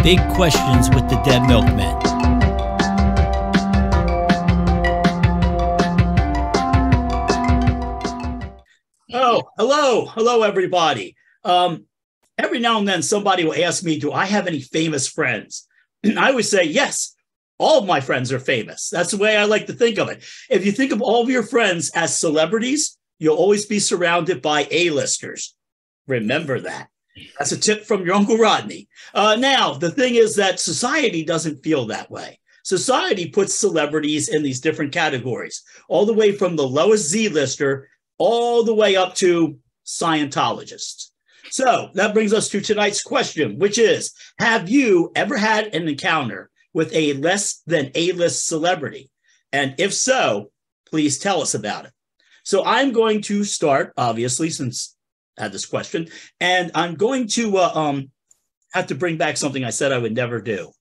Big Questions with the Dead Milkmen. Oh, hello, everybody. Every now and then somebody will ask me, do I have any famous friends? And I always say, yes, all of my friends are famous. That's the way I like to think of it. If you think of all of your friends as celebrities, you'll always be surrounded by A-listers. Remember that. That's a tip from your Uncle Rodney. Now, the thing is that society doesn't feel that way. Society puts celebrities in these different categories, all the way from the lowest Z-lister all the way up to Scientologists. So that brings us to tonight's question, which is, have you ever had an encounter with a less than A-list celebrity? And if so, please tell us about it. So I'm going to start, obviously, since I had this question, and I'm going to have to bring back something I said I would never do.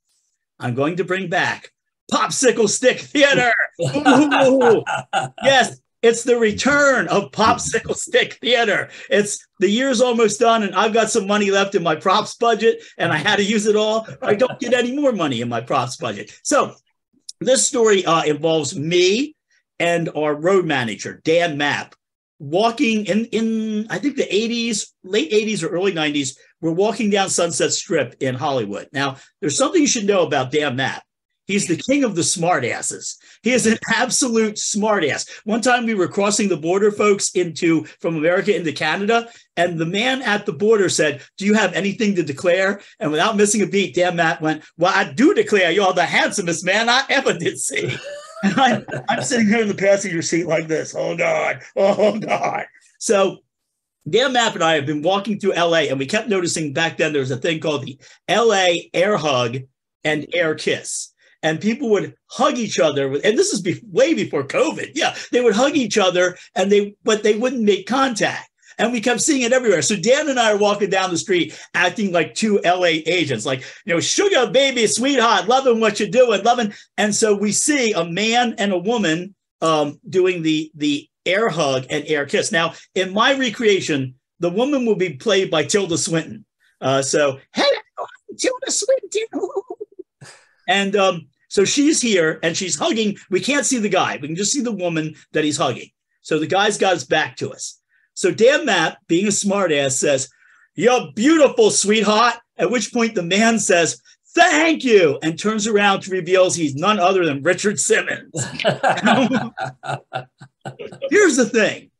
I'm going to bring back Popsicle Stick Theater. Ooh, yes. It's the return of Popsicle Stick Theater. The year's almost done, and I've got some money left in my props budget, and I had to use it all. I don't get any more money in my props budget. So this story involves me and our road manager, Dan Mapp, walking in I think the 80s, late 80s or early 90s. We're walking down Sunset Strip in Hollywood. Now, there's something you should know about Dan Mapp. He's the king of the smartasses. He is an absolute smartass. One time we were crossing the border, folks, from America into Canada, and the man at the border said, "Do you have anything to declare?" And without missing a beat, Dan Matt went, "Well, I do declare you're the handsomest man I ever did see." And I'm sitting here in the passenger seat like this. Oh, God. Oh, God. So Dan Mapp and I have been walking through LA, and we kept noticing back then there was a thing called the LA air hug and air kiss. And people would hug each other, and this is way before COVID. Yeah, they would hug each other, but they wouldn't make contact. And we kept seeing it everywhere. So Dan and I are walking down the street acting like two LA agents, like, sugar baby, sweetheart, loving what you're doing, loving. And so we see a man and a woman doing the air hug and air kiss. Now, in my recreation, the woman will be played by Tilda Swinton. So, hello, Tilda Swinton. And so she's here and she's hugging. We can't see the guy. We can just see the woman that he's hugging. So the guy's got his back to us. So Dan Mapp, being a smartass, says, "You're beautiful, sweetheart." At which point the man says, "Thank you," and turns around to reveal he's none other than Richard Simmons. Here's the thing.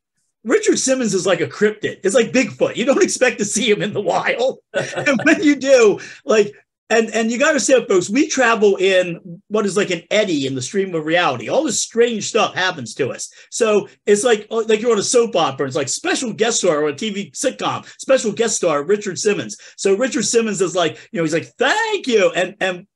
Richard Simmons is like a cryptid. It's like Bigfoot. You don't expect to see him in the wild. And when you do, And you got to understand, folks, we travel in what is like an eddy in the stream of reality. All this strange stuff happens to us. So it's like you're on a soap opera. It's like special guest star or a TV sitcom, special guest star, Richard Simmons. So Richard Simmons is like, he's like, "Thank you." And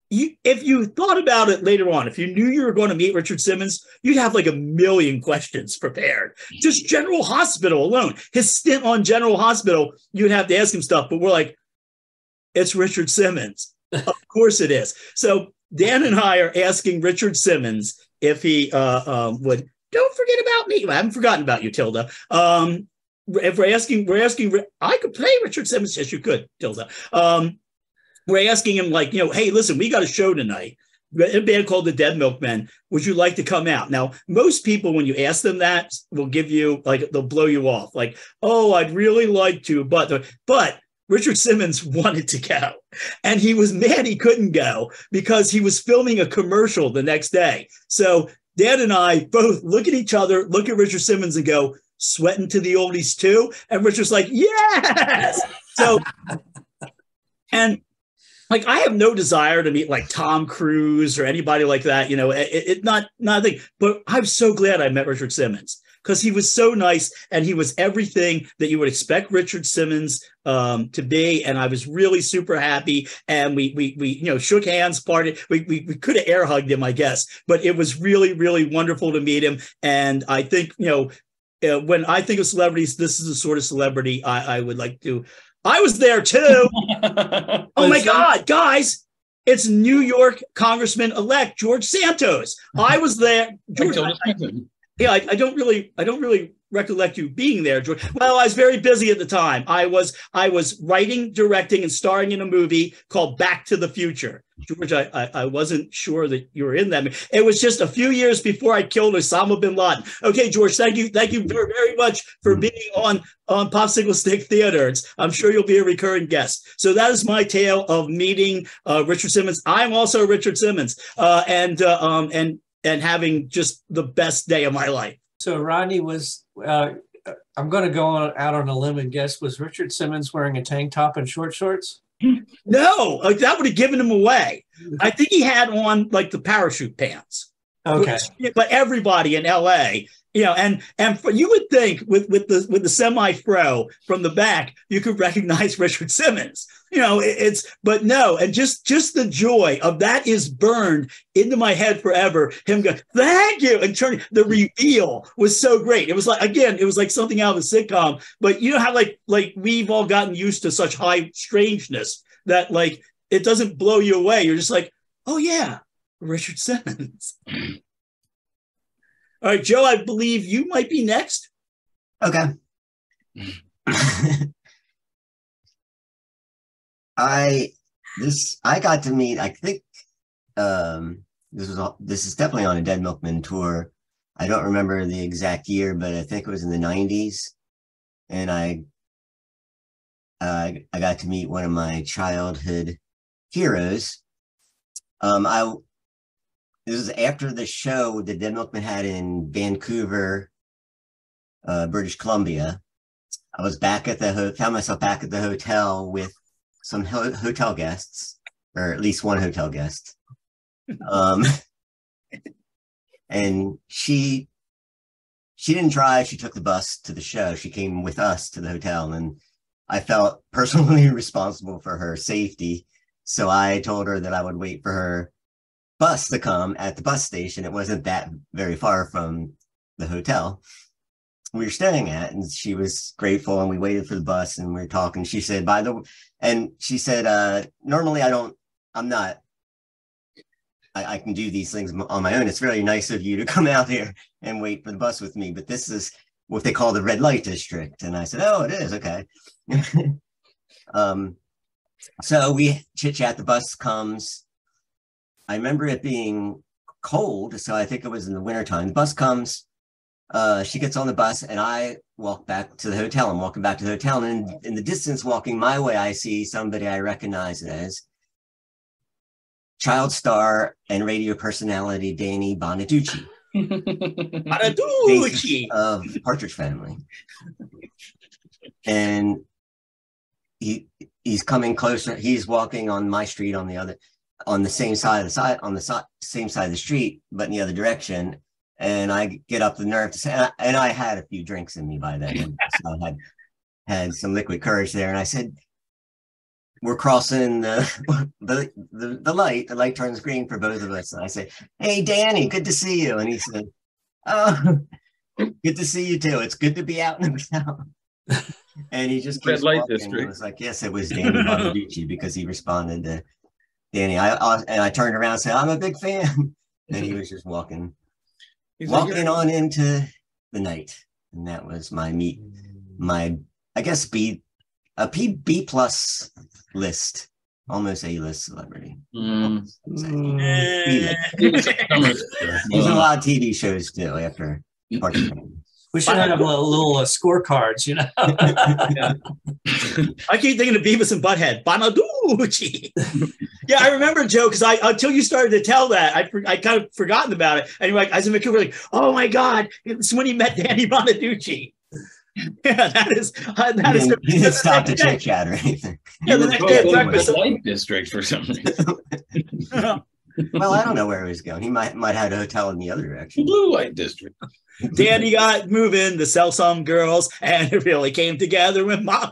if you thought about it later on, if you knew you were going to meet Richard Simmons, you'd have like a million questions prepared. Just General Hospital alone. His stint on General Hospital, you'd have to ask him stuff. But we're like, it's Richard Simmons. Of course it is. So Dan and I are asking Richard Simmons if he would, don't forget about me. I haven't forgotten about you, Tilda. If we're asking, I could play Richard Simmons. Yes, you could, Tilda. We're asking him hey, listen, we got a show tonight. A band called the Dead Milkmen. Would you like to come out? Now, most people, when you ask them that, will give you, they'll blow you off. Like, oh, I'd really like to, but Richard Simmons wanted to go, and he was mad he couldn't go because he was filming a commercial the next day. So Dan and I both look at each other, look at Richard Simmons and go, "Sweating to the oldies too?" And Richard's like, "Yes." So, and I have no desire to meet Tom Cruise or anybody like that. Not a thing, but I'm so glad I met Richard Simmons, because he was so nice and he was everything that you would expect Richard Simmons to be. And I was really super happy. And we shook hands, parted. We could have air hugged him, I guess, but it was really, really wonderful to meet him. And I think, when I think of celebrities, this is the sort of celebrity I would like to. I was there too. Oh my God, guys. It's New York Congressman-elect George Santos. I was there. George, Yeah, I don't really recollect you being there, George. Well, I was very busy at the time. I was writing, directing, and starring in a movie called Back to the Future. George, I wasn't sure that you were in that. It was just a few years before I killed Osama bin Laden. Okay, George, thank you very, very much for being on Popsicle Stick Theater. I'm sure you'll be a recurring guest. So that is my tale of meeting Richard Simmons. I'm also Richard Simmons, and having just the best day of my life. So Rodney was, I'm going to go out on a limb and guess, was Richard Simmons wearing a tank top and short shorts? No, like that would have given him away. I think he had on like the parachute pants. Okay. But everybody in LA, and you would think with the semi-fro from the back, you could recognize Richard Simmons. But no, and just the joy of that is burned into my head forever. Him going, thank you, and turning the reveal was so great. It was like something out of a sitcom. But you know how like we've all gotten used to such high strangeness that like it doesn't blow you away. You're just like, oh yeah, Richard Simmons. All right, Joe, I believe you might be next. Okay. I got to meet, I think this is definitely on a Dead Milkmen tour. I don't remember the exact year, but I think it was in the 90s. And I got to meet one of my childhood heroes. This was after the show that Dead Milkmen had in Vancouver, British Columbia. I was found myself back at the hotel with some hotel guests, or at least one hotel guest. And she didn't drive. She took the bus to the show. She came with us to the hotel, and I felt personally responsible for her safety. So I told her that I would wait for her bus to come at the bus station. It wasn't that very far from the hotel we were staying at, and she was grateful, and we waited for the bus and we were talking. She said, normally I can do these things on my own. It's really nice of you to come out here and wait for the bus with me, but this is what they call the red light district. And I said, oh, it is, okay. So we chit chat, the bus comes. I remember it being cold, so I think it was in the wintertime. The bus comes, she gets on the bus, and I walk back to the hotel. I'm walking back to the hotel, and in the distance, walking my way, I see somebody I recognize as child star and radio personality Danny Bonaduce. Bonaduce of Partridge Family. And he's coming closer. He's walking on my street on the same side of the street, but in the other direction. And I get up the nerve to say, and I had a few drinks in me by then, so I had some liquid courage there. And I said, we're crossing the light. The light turns green for both of us. And I say, hey, Danny, good to see you. And he said, oh, good to see you too. It's good to be out and about. And he just keeps walking. It was like, yes, it was Danny Bonaduce, because he responded to Danny. I turned around and said, I'm a big fan. And he was just walking on into the night. And that was my I guess B plus list, almost A-list celebrity. There's a lot of TV shows too after Party. We should have a little scorecards, Yeah. I keep thinking of Beavis and Butthead. Bonaduce. Yeah, I remember, Joe, because until you started to tell that, I kind of forgotten about it. And you're like, I was in Vancouver, like, oh my God, it's when he met Danny Bonaduce. Yeah, that is. He didn't stop to chit chat or anything. Yeah, the next day at breakfast. Light district for some reason. Well, I don't know where he was going. He might have had a hotel in the other direction. Blue light district. Danny got moving to sell some girls, and it really came together with Mom.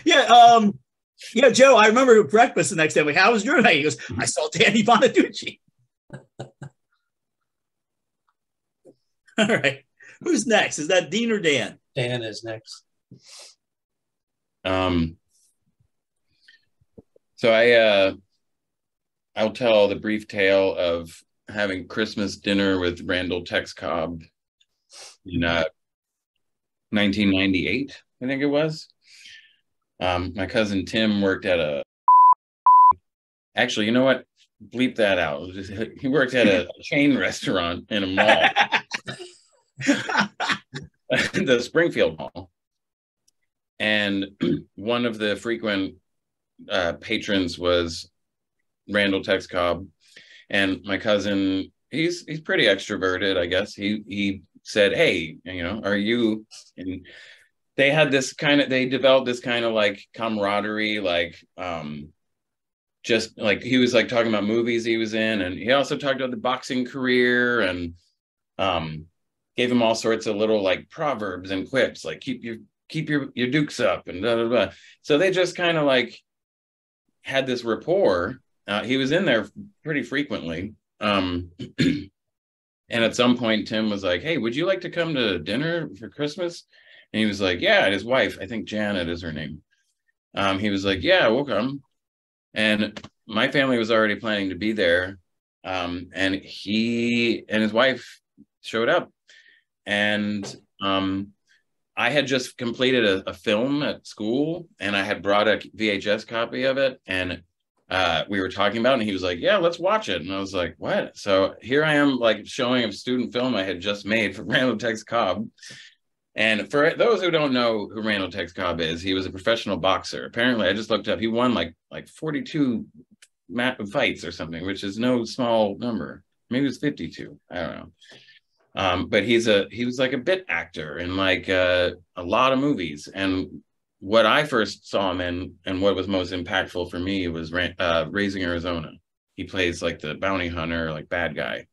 Yeah, Joe, I remember breakfast the next day. I'm like, how was your night? He goes, I saw Danny Bonaduce. All right. Who's next? Is that Dean or Dan? Dan is next. So I'll tell the brief tale of having Christmas dinner with Randall Tex Cobb in 1998, I think it was. My cousin Tim worked at a, actually, you know what? Bleep that out. He worked at a chain restaurant in a mall, the Springfield Mall. And one of the frequent patrons was Randall Tex Cobb. And my cousin, he's pretty extroverted, I guess. He said, hey, you know, are you, and they had this kind of, they developed this kind of like camaraderie, like just like he was like talking about movies he was in, and he also talked about the boxing career, and gave him all sorts of little like proverbs and quips, like keep your dukes up and blah, blah, blah. So they just kind of like had this rapport. He was in there pretty frequently. And at some point, Tim was like, hey, would you like to come to dinner for Christmas? And he was like, yeah, and his wife, I think Janet is her name. He was like, yeah, we'll come. And my family was already planning to be there. And he and his wife showed up. And I had just completed a film at school, and I had brought a VHS copy of it, and we were talking about it, and he was like, yeah, let's watch it. And I was like, what? So here I am, like showing a student film I had just made for Randall Tex Cobb. And for those who don't know who Randall Tex Cobb is, he was a professional boxer. Apparently, I just looked up, he won like 42 fights or something, which is no small number. Maybe it was 52. I don't know. But he was like a bit actor in like a lot of movies. And what I first saw him in, and what was most impactful for me, was Raising Arizona. He plays like the bounty hunter, like bad guy.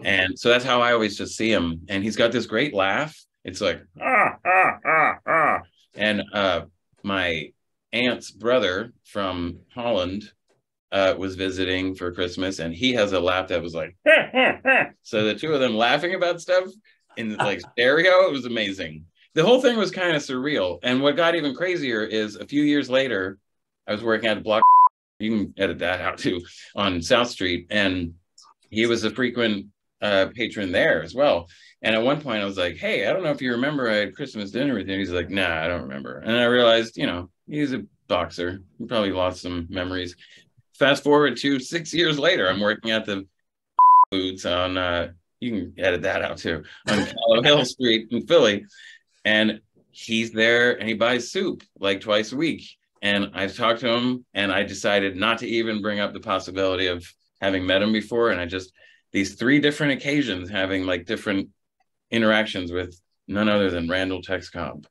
And so that's how I always just see him. And he's got this great laugh. It's like, ah, ah, ah, ah. And my aunt's brother from Holland was visiting for Christmas, and he has a laugh that was like, ha, ha, ha. So the two of them laughing about stuff in like stereo, it was amazing. The whole thing was kind of surreal. And what got even crazier is a few years later, I was working at a block, you can edit that out too, on South Street. And he was a frequent patron there as well. And at one point I was like, hey, I don't know if you remember I had Christmas dinner with you. And he's like, nah, I don't remember. And I realized, you know, he's a boxer. He probably lost some memories. Fast forward to 6 years later, I'm working at the foods on, you can edit that out too, on Callow Hill Street in Philly. And he's there and he buys soup like twice a week. And I've talked to him, and I decided not to even bring up the possibility of having met him before. And I just, these 3 different occasions, having like different interactions with none other than Randall Tex Cobb.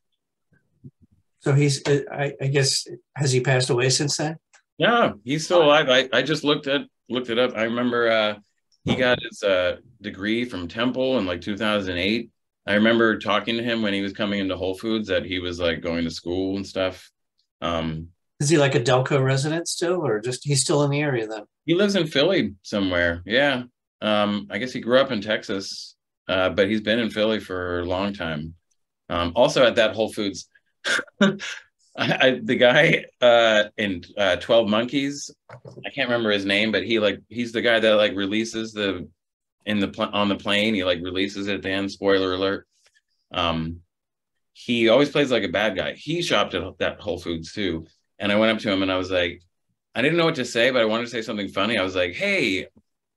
So he's, I guess, has he passed away since then? Yeah, he's still alive. I just looked it up. I remember he got his degree from Temple in like 2008. I remember talking to him when he was coming into Whole Foods that he was like going to school and stuff. Is he like a Delco resident still, or just he's still in the area then? He lives in Philly somewhere. Yeah. I guess he grew up in Texas, but he's been in Philly for a long time. Also at that Whole Foods, the guy in 12 Monkeys, I can't remember his name, but he's the guy that like releases on the plane. He like releases it at the end. Spoiler alert. He always plays like a bad guy. He shopped at that Whole Foods too. And I went up to him and I was like, I didn't know what to say, but I wanted to say something funny. I was like, hey,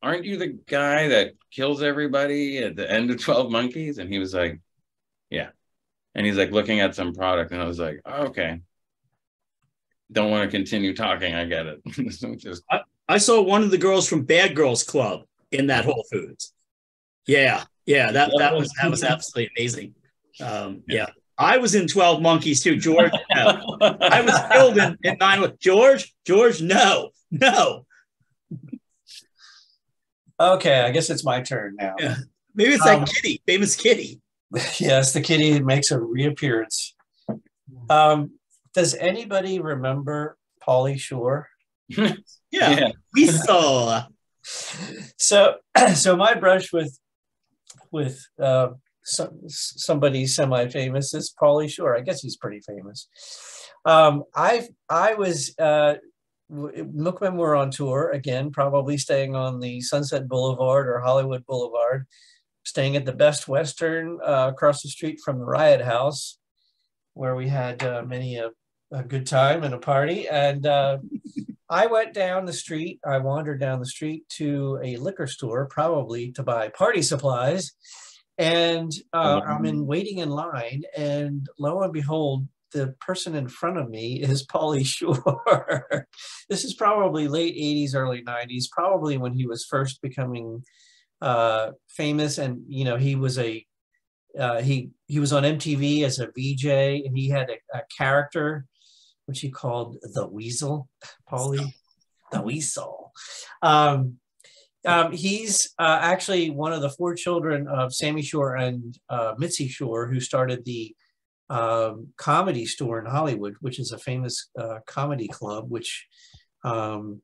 aren't you the guy that kills everybody at the end of 12 Monkeys? And he was like, yeah. And he's like looking at some product, and I was like, oh, okay. Don't want to continue talking. I get it. I saw one of the girls from Bad Girls Club in that Whole Foods. Yeah, that was absolutely amazing. Yeah. I was in 12 Monkeys too, George. No. I was killed in 9. George, no. Okay, I guess it's my turn now. Yeah. Maybe it's that kitty, famous kitty. Yes, the kitty makes a reappearance. Does anybody remember Pauly Shore? Yeah, we saw. So my brush with somebody semi-famous is Pauly Shore. I guess he's pretty famous. I was Milkmen were on tour again, probably staying on the Sunset Boulevard or Hollywood Boulevard, staying at the Best Western across the street from the Riot House, where we had many a good time and a party. And I went down the street, I wandered down the street to a liquor store, probably to buy party supplies. And I'm waiting in line, and lo and behold, the person in front of me is Pauly Shore. This is probably late 80s, early 90s, probably when he was first becoming famous. And, you know, he was he was on MTV as a VJ, and he had a character which he called the Weasel, Pauly, the Weasel. He's actually one of the 4 children of Sammy Shore and Mitzi Shore, who started the Comedy Store in Hollywood, which is a famous comedy club, which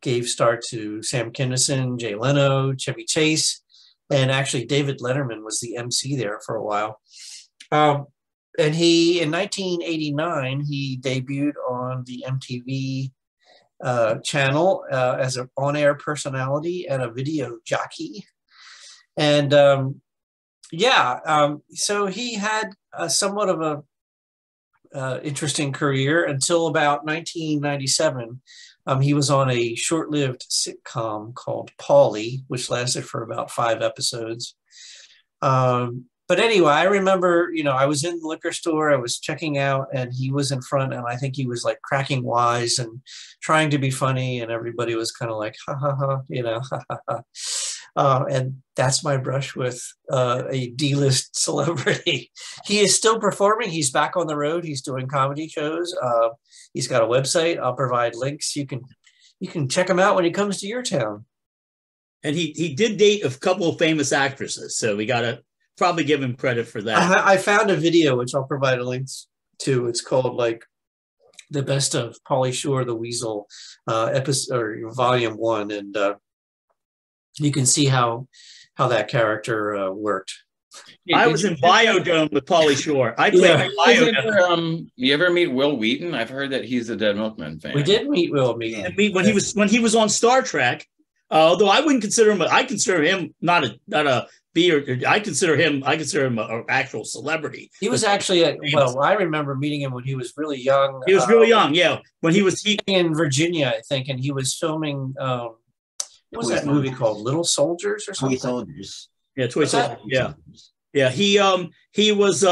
gave start to Sam Kinison, Jay Leno, Chevy Chase, and actually David Letterman was the MC there for a while. And he, in 1989, he debuted on the MTV channel as an on-air personality and a video jockey. And so he had somewhat of a interesting career until about 1997. He was on a short-lived sitcom called Pauly, which lasted for about 5 episodes. But anyway, I remember, you know, I was in the liquor store, I was checking out, and he was in front, and I think he was like cracking wise and trying to be funny, and everybody was kind of like, ha ha ha, you know, ha ha ha. And that's my brush with a D-list celebrity. He is still performing. He's back on the road. He's doing comedy shows. He's got a website. I'll provide links. You can check him out when he comes to your town. And he did date a couple of famous actresses, so we got to probably give him credit for that. I found a video, which I'll provide a link to. It's called like The Best of Pauly Shore, the Weasel, episode or volume 1. And you can see how that character worked. I was in Biodome with Pauly Shore. I played Biodome. You ever meet Will Wheaton? I've heard that he's a Dead Milkmen fan. We did meet Will Wheaton. And when he was on Star Trek. Although I wouldn't consider him, I consider him not a B, or I consider him an actual celebrity. He was actually I remember meeting him when he was really young. He was really young, yeah. When he was in Virginia, I think, and he was filming. What was that movie called? Little Soldiers or something? Toy Soldiers. Yeah, Toy Soldiers. Yeah. Yeah, he was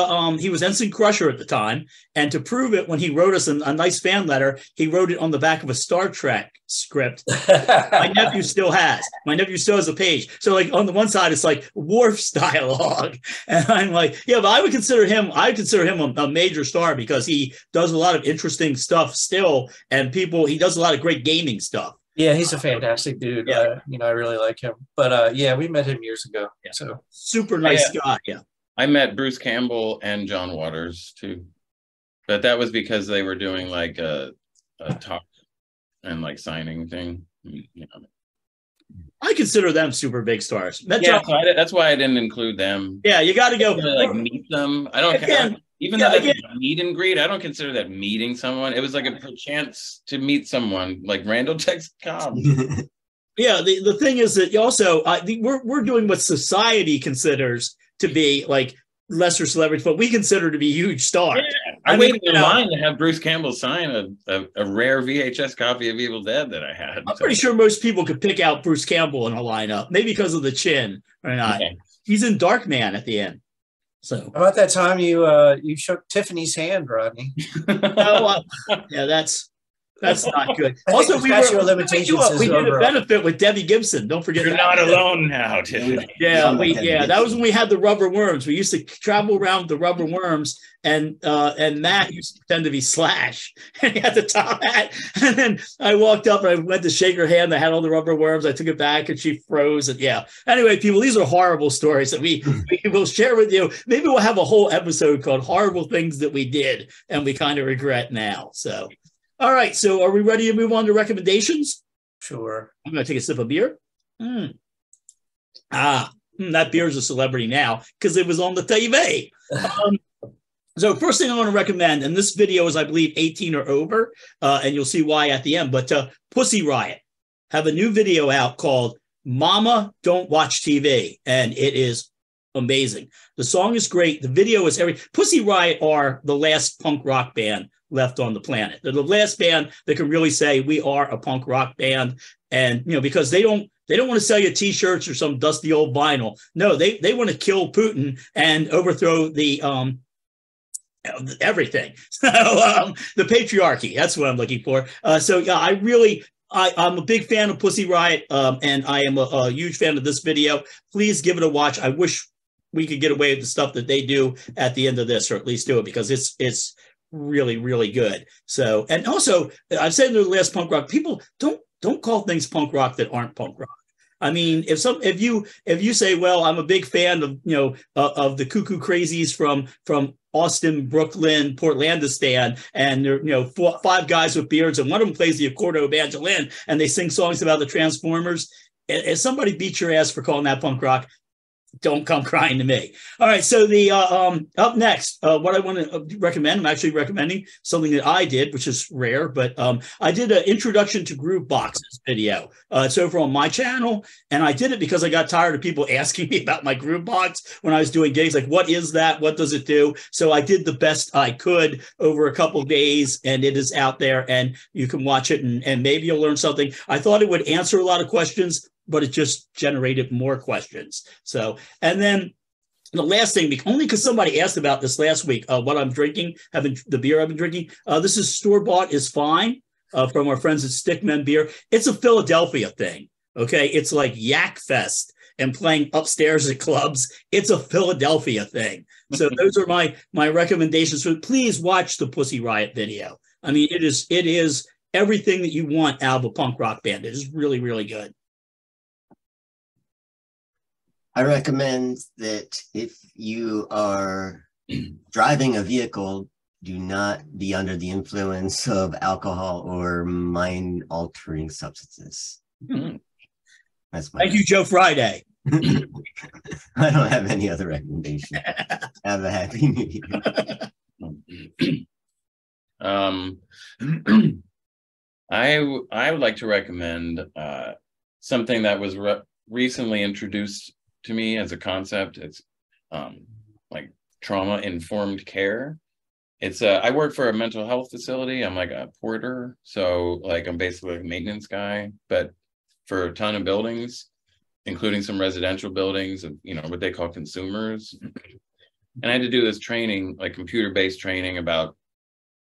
Ensign Crusher at the time, and to prove it, when he wrote us a nice fan letter, he wrote it on the back of a Star Trek script. My nephew still has a page. So like on the one side, it's like Worf's dialogue, and I'm like, yeah, but I consider him a major star because he does a lot of interesting stuff still, and he does a lot of great gaming stuff. Yeah, he's a fantastic dude. Yeah. I really like him. But yeah, we met him years ago. Yeah. So super nice guy. Yeah. I met Bruce Campbell and John Waters too. But that was because they were doing like a talk and like signing thing. You know. I consider them super big stars. That's why I didn't include them. Yeah, you got to go like meet them. I don't care. Even though that's a meet and greet, I don't consider that meeting someone. It was like a chance to meet someone like Randall Tex Cobb. Yeah, the thing is that also we're doing what society considers to be like lesser celebrities, but we consider to be huge stars. Yeah. I waited in line to have Bruce Campbell sign a rare VHS copy of Evil Dead that I had. I'm pretty sure most people could pick out Bruce Campbell in a lineup, maybe because of the chin or not. Okay. He's in Darkman at the end. So about that time you shook Tiffany's hand, Rodney. Yeah, that's not good. Also, we did a benefit with Debbie Gibson. Don't forget. You're not alone now, Tiffany. Yeah, that was when we had the rubber worms. We used to travel around with the rubber worms, and Matt used to pretend to be Slash, and he had the top hat. And then I walked up and I went to shake her hand. I had all the rubber worms. I took it back, and she froze. And yeah. Anyway, people, these are horrible stories that we will share with you. Maybe we'll have a whole episode called "Horrible Things That We Did and We Kind of Regret Now." So. All right, so are we ready to move on to recommendations? Sure. I'm going to take a sip of beer. That beer is a celebrity now because it was on the TV. So first thing I want to recommend, and this video is, I believe, 18 or over, and you'll see why at the end, but Pussy Riot have a new video out called Mama Don't Watch TV, and it is amazing. The song is great. The video is Pussy Riot are the last punk rock band left on the planet. They're the last band that can really say we are a punk rock band, and because they don't want to sell you T-shirts or some dusty old vinyl. No, they want to kill Putin and overthrow the everything. So the patriarchy, that's what I'm looking for. So yeah, I'm a big fan of Pussy Riot, and I am a huge fan of this video. Please give it a watch. I wish we could get away with the stuff that they do at the end of this, or at least do it, because it's really, really good. So, and also I've said in the last punk rock, people don't call things punk rock that aren't punk rock. I mean, if you say, well, I'm a big fan of of the Cuckoo Crazies from Austin, Brooklyn, Portlandistan, and they're 5 guys with beards, and one of them plays the accordo banjolin, and they sing songs about the Transformers. If somebody beats your ass for calling that punk rock, don't come crying to me. All right, so the up next, what I want to recommend, I'm actually recommending something that I did, which is rare, but I did an Introduction to Grooveboxes video. It's over on my channel, and I did it because I got tired of people asking me about my Groovebox when I was doing gigs, like, what is that? What does it do? So I did the best I could over a couple of days, and it is out there, and you can watch it, and maybe you'll learn something. I thought it would answer a lot of questions, but it just generated more questions. So, and then the last thing, only because somebody asked about this last week, what I'm drinking, the beer I've been drinking. This is store-bought is fine from our friends at Stickmen Beer. It's a Philadelphia thing, okay? It's like Yak Fest and playing upstairs at clubs. It's a Philadelphia thing. So those are my recommendations. So please watch the Pussy Riot video. I mean, it is everything that you want out of a punk rock band. It is really, really good. I recommend that if you are driving a vehicle, do not be under the influence of alcohol or mind-altering substances. Mm-hmm. That's Thank you, Joe Friday. I don't have any other recommendation. Have a happy new year. I would like to recommend something that was recently introduced to me as a concept. It's like trauma-informed care. It's I work for a mental health facility. I'm like a porter, so like I'm basically a maintenance guy, but for a ton of buildings, including some residential buildings of what they call consumers. And I had to do this training, like computer-based training, about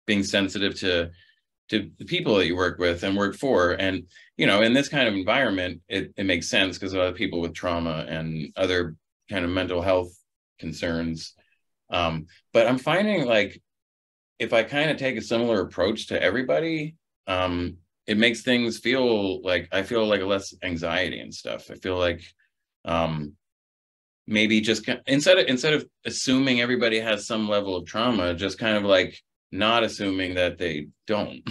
being sensitive to the people that you work with and work for. And in this kind of environment, it makes sense because of other people with trauma and other kind of mental health concerns. But I'm finding, like, if I kind of take a similar approach to everybody, it makes things feel like I feel like less anxiety and stuff. I feel like maybe just instead of assuming everybody has some level of trauma, just kind of like not assuming that they don't,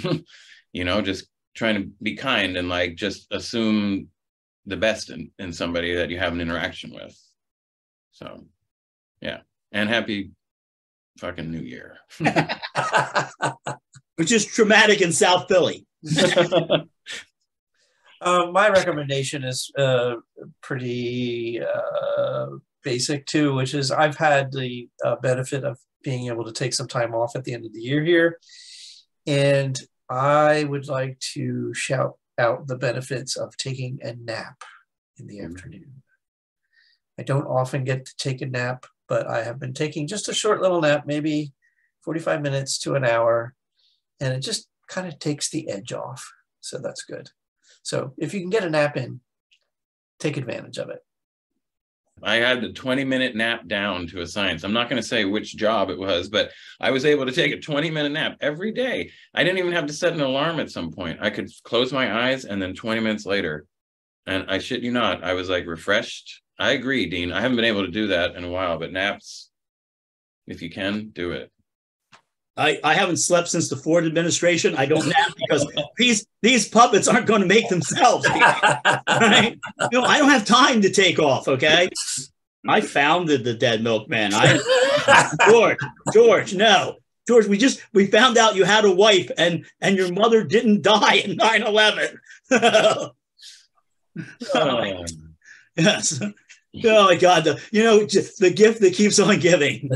just trying to be kind and like just assume the best in somebody that you have an interaction with. So yeah, and happy fucking New Year. Which is traumatic in South Philly. My recommendation is pretty basic too, which is I've had the benefit of being able to take some time off at the end of the year here. And I would like to shout out the benefits of taking a nap in the afternoon. I don't often get to take a nap, but I have been taking just a short little nap, maybe 45 minutes to an hour, and it just kind of takes the edge off. So that's good. So if you can get a nap in, take advantage of it. I had the 20-minute nap down to a science. I'm not going to say which job it was, but I was able to take a 20-minute nap every day. I didn't even have to set an alarm at some point. I could close my eyes and then 20 minutes later, and I shit you not, I was like refreshed. I agree, Dean. I haven't been able to do that in a while, but naps, if you can, do it. I haven't slept since the Ford administration. I don't nap because these puppets aren't going to make themselves. Right? I don't have time to take off, okay? I founded the Dead Milkmen. George, no. George, we found out you had a wife and your mother didn't die in 9/11. Yes. Oh my God! The gift that keeps on giving.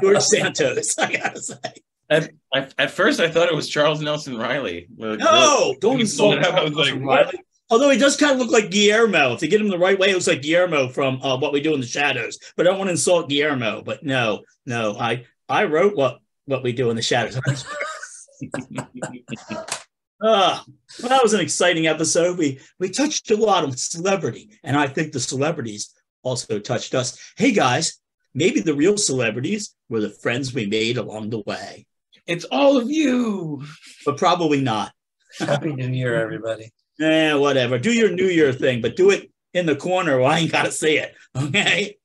George Santos, I gotta say. At first, I thought it was Charles Nelson Riley. No, don't insult Charles Nelson Riley. Although he does kind of look like Guillermo. If you get him the right way, it looks like Guillermo from What We Do in the Shadows. But I don't want to insult Guillermo. But no, I wrote what We Do in the Shadows. Well, that was an exciting episode. We touched a lot on celebrity, and I think the celebrities also touched us. Hey guys, maybe the real celebrities were the friends we made along the way. It's all of you, but probably not. Happy New Year, everybody. Whatever. Do your New Year thing, but do it in the corner where I ain't got to see it. Okay.